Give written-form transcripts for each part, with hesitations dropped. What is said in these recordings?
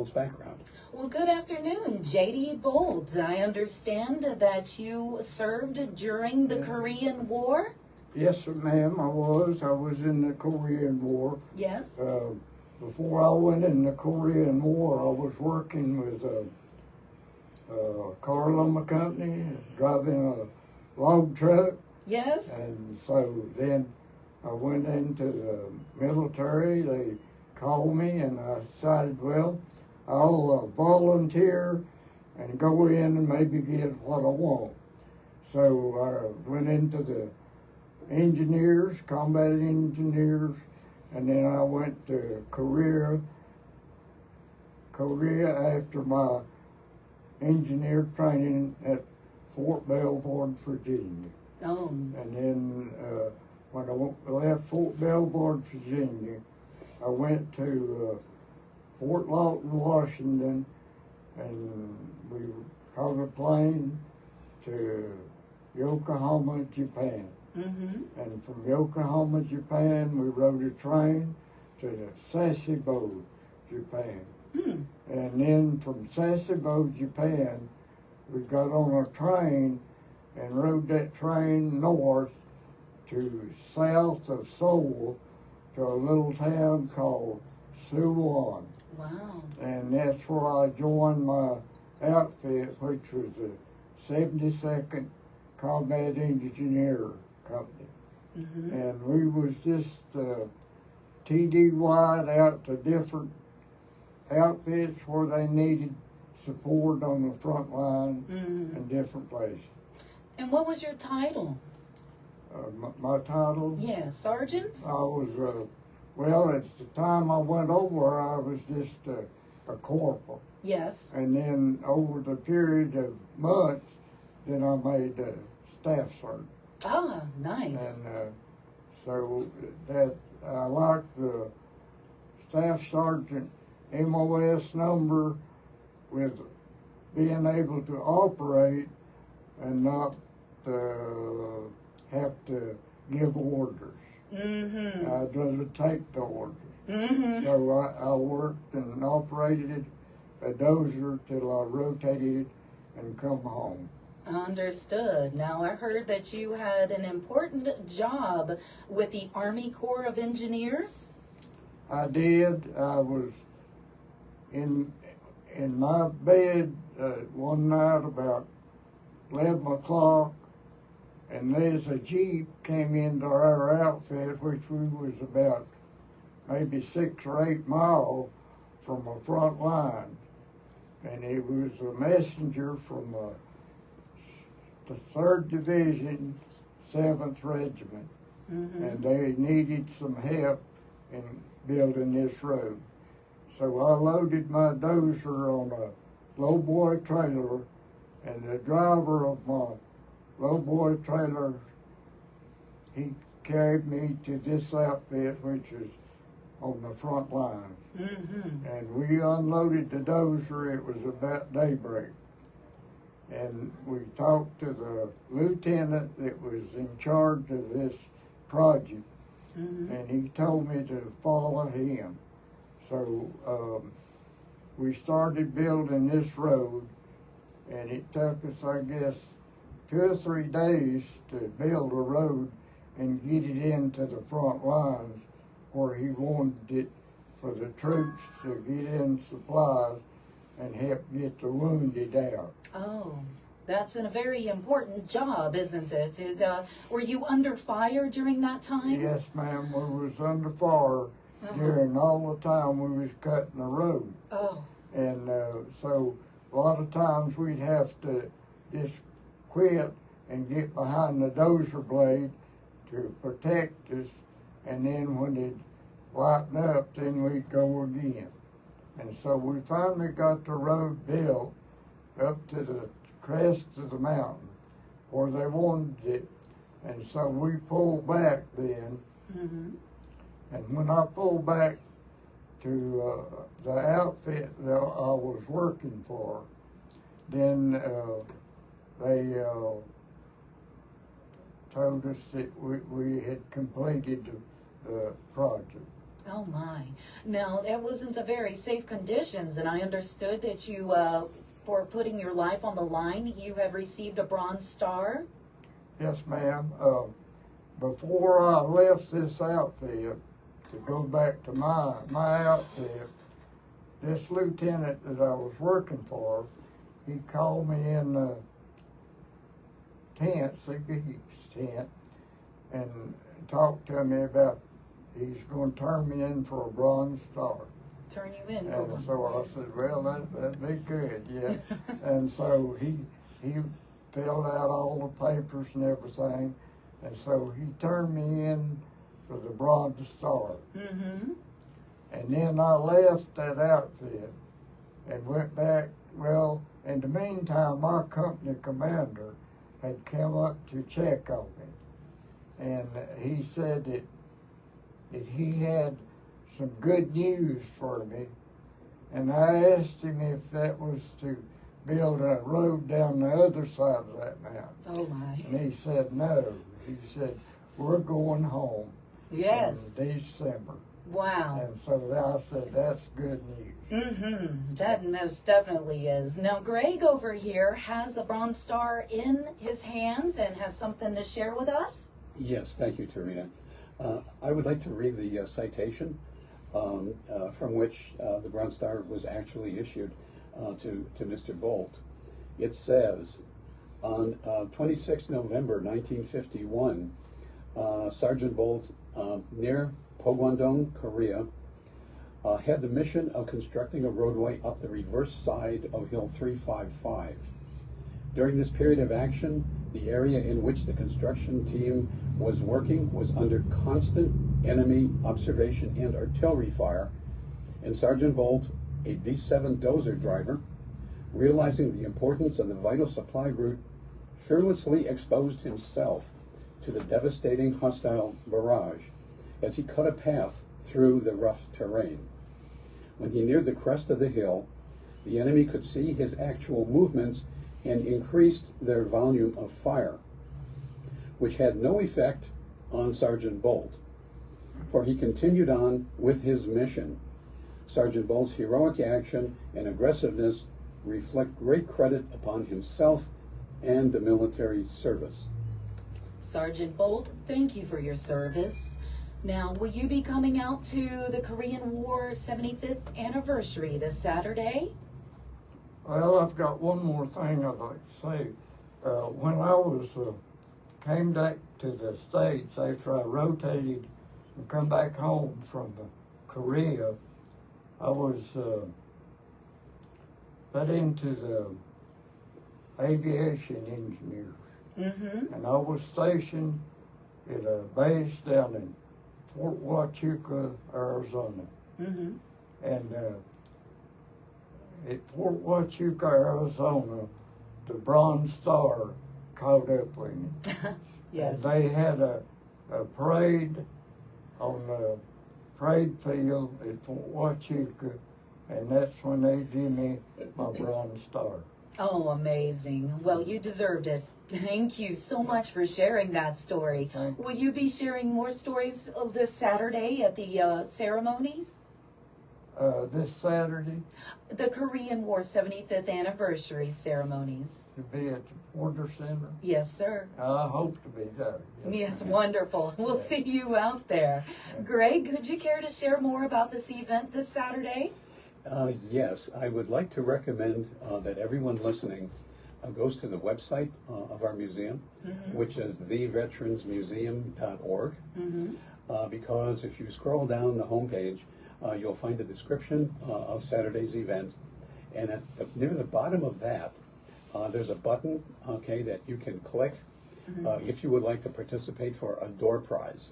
Bolds' background. Well, good afternoon, J.D. Bolds. I understand that you served during the Korean War? Yes, ma'am, I was. I was in the Korean War. Yes. Before I went in the Korean War, I was working with a car lumber company, driving a log truck. Yes. And so then I went into the military. They called me, and I decided, well, I'll volunteer and go in and maybe get what I want. So I went into the engineers, combat engineers, and then I went to Korea after my engineer training at Fort Belvoir, Virginia. Oh. And then when I left Fort Belvoir, Virginia, I went to Fort Lawton, Washington, and we caught a plane to Yokohama, Japan. Mm-hmm. And from Yokohama, Japan, we rode a train to Sasebo, Japan. Hmm. And then from Sasebo, Japan, we got on a train and rode that train north to south of Seoul to a little town called Suwon. Wow. And that's where I joined my outfit, which was the 72nd Combat Engineer Company. Mm-hmm. And we was just TD-wide out to different outfits where they needed support on the front line in different places. And what was your title? My title? Yes, sergeant? I was, well, at the time I went over, I was just a corporal. Yes. And then over the period of months, then I made staff sergeant. Ah, nice. And so that I like the staff sergeant MOS number with being able to operate and not have to give orders. Mm-hmm. I'd rather take the orders. Mm-hmm. So I worked and operated a dozer till I rotated it and come home. Understood. Now, I heard that you had an important job with the Army Corps of Engineers. I did. I was in my bed one night about 11 o'clock, and there's a Jeep came into our outfit, which we was about maybe 6 or 8 miles from the front line. And it was a messenger from the 3rd Division, 7th Regiment. Mm-hmm. And they needed some help in building this road. So I loaded my dozer on a lowboy trailer, and the driver of my lowboy trailer, he carried me to this outfit, which is on the front line. Mm-hmm. And we unloaded the dozer. It was about daybreak. And we talked to the lieutenant that was in charge of this project, and he told me to follow him. So we started building this road, and it took us, I guess, 2 or 3 days to build a road and get it into the front lines where he wanted it for the troops to get in supplies and help get the wounded out. Oh, that's a very important job, isn't it? Were you under fire during that time? Yes, ma'am, we was under fire during all the time we was cutting the road. Oh. And so a lot of times we'd have to just quit and get behind the dozer blade to protect us, and then when it lightened up, then we'd go again. And so we finally got the road built up to the crest of the mountain where they wanted it. And so we pulled back then. Mm-hmm. And when I pulled back to the outfit that I was working for, then they told us that we had completed the project. Oh my. Now, that wasn't a very safe conditions, and I understood that you, for putting your life on the line, you have received a Bronze Star. Yes, ma'am. Before I left this outfit to go back to my outfit, this lieutenant that I was working for, he called me in the tent, CB's tent, and talked to me about he's going to turn me in for a Bronze Star. Turn you in for And one. so I said, well, that'd be good, yeah. And so he filled out all the papers and everything, and so he turned me in for the Bronze Star. Mm-hmm. And then I left that outfit and went back. Well, in the meantime, my company commander had come up to check on me, and he said that he had some good news for me, and I asked him if that was to build a road down the other side of that mountain. Oh my. And he said no. He said, we're going home Yes. in December. Wow. And so I said, that's good news. Mm-hmm. That most definitely is. Now, Greg over here has a Bronze Star in his hands and has something to share with us. Yes, thank you, Tarina. I would like to read the citation from which the Bronze Star was actually issued to Mr. Bolt. It says, on 26 November 1951, Sergeant Bolt, near Pogwandong, Korea, had the mission of constructing a roadway up the reverse side of Hill 355. During this period of action, the area in which the construction team was working was under constant enemy observation and artillery fire, and Sergeant Bolt, a D7 dozer driver, realizing the importance of the vital supply route, fearlessly exposed himself to the devastating hostile barrage as he cut a path through the rough terrain. When he neared the crest of the hill, the enemy could see his actual movements and increased their volume of fire, which had no effect on Sergeant Bolt, for he continued on with his mission. Sergeant Bolt's heroic action and aggressiveness reflect great credit upon himself and the military service. Sergeant Bolt, thank you for your service. Now, will you be coming out to the Korean War 75th anniversary this Saturday? Well, I've got one more thing I'd like to say. When I came back to the States after I rotated and come back home from Korea, I was put into the aviation engineers. Mm-hmm. And I was stationed at a base down in Fort Huachuca, Arizona. Mm-hmm. And at Fort Huachuca, Arizona, the Bronze Star caught up with me. Yes. And they had a parade on the parade field at Fort Huachuca, and that's when they gave me my Bronze Star. Oh, amazing. Well, you deserved it. Thank you so much for sharing that story. Thank you. Will you be sharing more stories this Saturday at the ceremonies? This Saturday The Korean War 75th anniversary ceremonies. to be at the Porter Center. Yes, sir. I hope to be there. Yes, ma'am. wonderful. We'll see you out there. Greg, could you care to share more about this event this Saturday? Yes, I would like to recommend that everyone listening goes to the website of our museum, which is theveteransmuseum.org, because if you scroll down the homepage, you'll find a description of Saturday's event, and near the bottom of that, there's a button, that you can click if you would like to participate for a door prize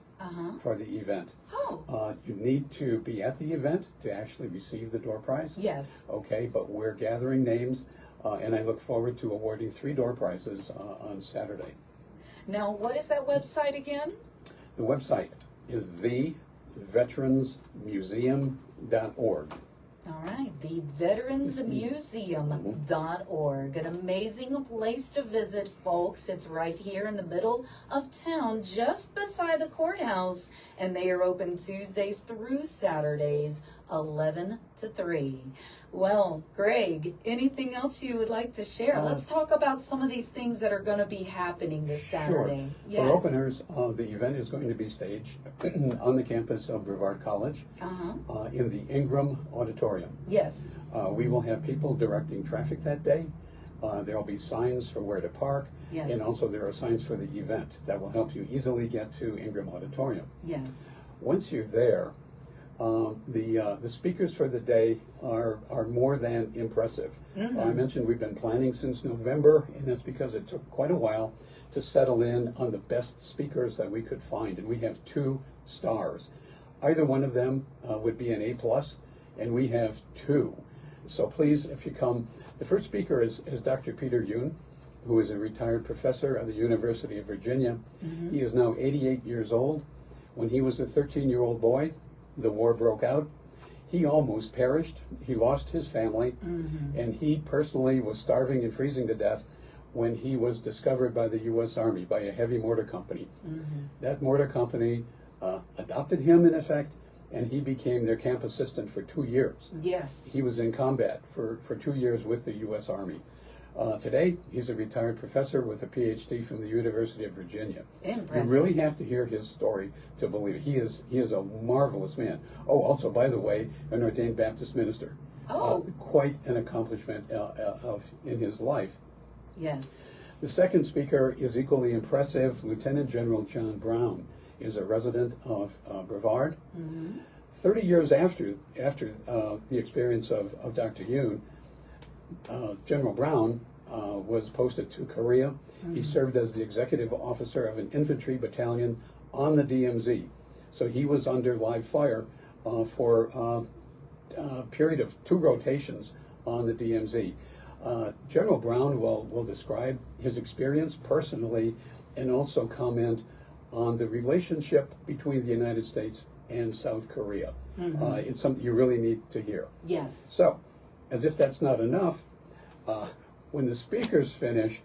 for the event. Oh, You need to be at the event to actually receive the door prize. yes. Okay, but we're gathering names, and I look forward to awarding 3 door prizes on Saturday. Now, what is that website again? The website is theveteransmuseum.org. All right, the veteransmuseum.org, an amazing place to visit, folks. It's right here in the middle of town, just beside the courthouse, and they are open Tuesdays through Saturdays, 11 to 3. Well, Greg, anything else you would like to share? Let's talk about some of these things that are going to be happening this Saturday. Sure. For openers, the event is going to be staged on the campus of Brevard College in the Ingram Auditorium. Yes. We will have people directing traffic that day. There will be signs for where to park. Yes. And also there are signs for the event that will help you easily get to Ingram Auditorium. Yes. Once you're there, the speakers for the day are more than impressive. I mentioned we've been planning since November, and that's because it took quite a while to settle in on the best speakers that we could find, and we have 2 stars. Either one of them would be an A+, and we have 2. So please, if you come, the first speaker is Dr. Peter Yoon, who is a retired professor at the University of Virginia. He is now 88 years old. When he was a 13-year-old boy, the war broke out. He almost perished. He lost his family, and he personally was starving and freezing to death when he was discovered by the U.S. Army, by a heavy mortar company. That mortar company adopted him, in effect, and he became their camp assistant for 2 years. Yes. He was in combat for 2 years with the U.S. Army. Today, he's a retired professor with a PhD from the University of Virginia. Impressive. You really have to hear his story to believe it. He is a marvelous man. Oh, also, by the way, an ordained Baptist minister. Oh. Quite an accomplishment in his life. Yes. The second speaker is equally impressive. Lieutenant General John Brown is a resident of Brevard. 30 years after the experience of Dr. Yoon, General Brown was posted to Korea. He served as the executive officer of an infantry battalion on the DMZ. So he was under live fire for a period of 2 rotations on the DMZ. General Brown will describe his experience personally and also comment on the relationship between the United States and South Korea. It's something you really need to hear. Yes. So, as if that's not enough, when the speakers finish,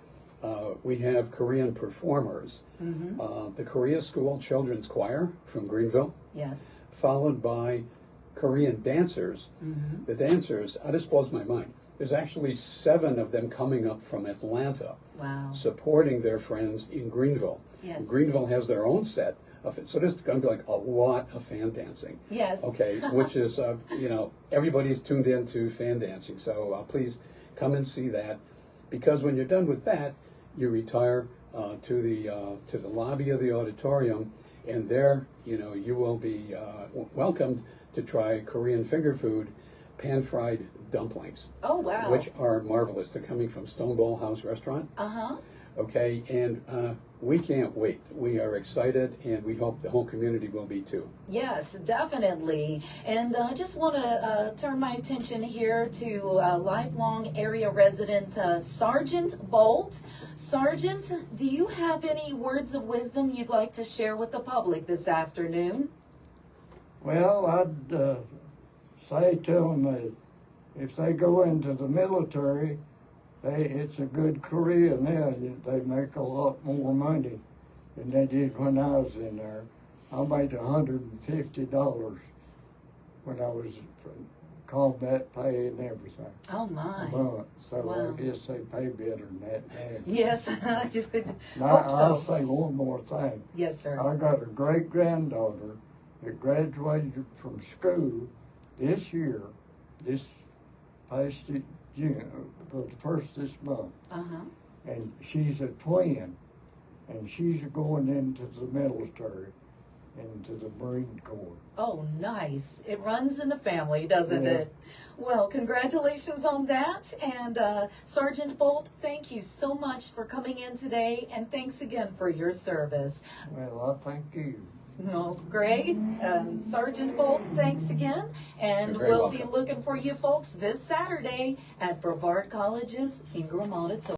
we have Korean performers. The Korea School Children's Choir from Greenville, Yes. followed by Korean dancers. The dancers, this blows my mind. There's actually 7 of them coming up from Atlanta, Wow. supporting their friends in Greenville. Yes. Greenville has their own set of it, so this is going to be like a lot of fan dancing. Yes. Okay, which is, everybody's tuned into fan dancing, so please come and see that, because when you're done with that, you retire to the lobby of the auditorium, and there, you will be welcomed to try Korean finger food, pan-fried dumplings. Oh, wow. Which are marvelous. They're coming from Stoneball House Restaurant. Okay, and we can't wait. We are excited, and we hope the whole community will be too. Yes, definitely. And I just want to turn my attention here to lifelong area resident Sergeant Bolt. Sergeant, do you have any words of wisdom you'd like to share with the public this afternoon? Well, I'd say to them that if they go into the military, it's a good career now. They make a lot more money than they did when I was in there. I made $150 when I was combat pay and everything. Oh, my. So Wow. I guess they pay better than that now. Yes, I would Now, hope I'll so. say one more thing. Yes, sir. I got a great-granddaughter that graduated from school this year, this past June, the first this month. And she's a twin, and she's going into the military, into the Marine Corps. Oh, nice. It runs in the family, doesn't it? Well, congratulations on that. And Sergeant Bolt, thank you so much for coming in today, and thanks again for your service. Well, I thank you. No, Greg, Sergeant Bolt, thanks again. And You're very we'll welcome. be looking for you folks this Saturday at Brevard College's Ingram Auditorium.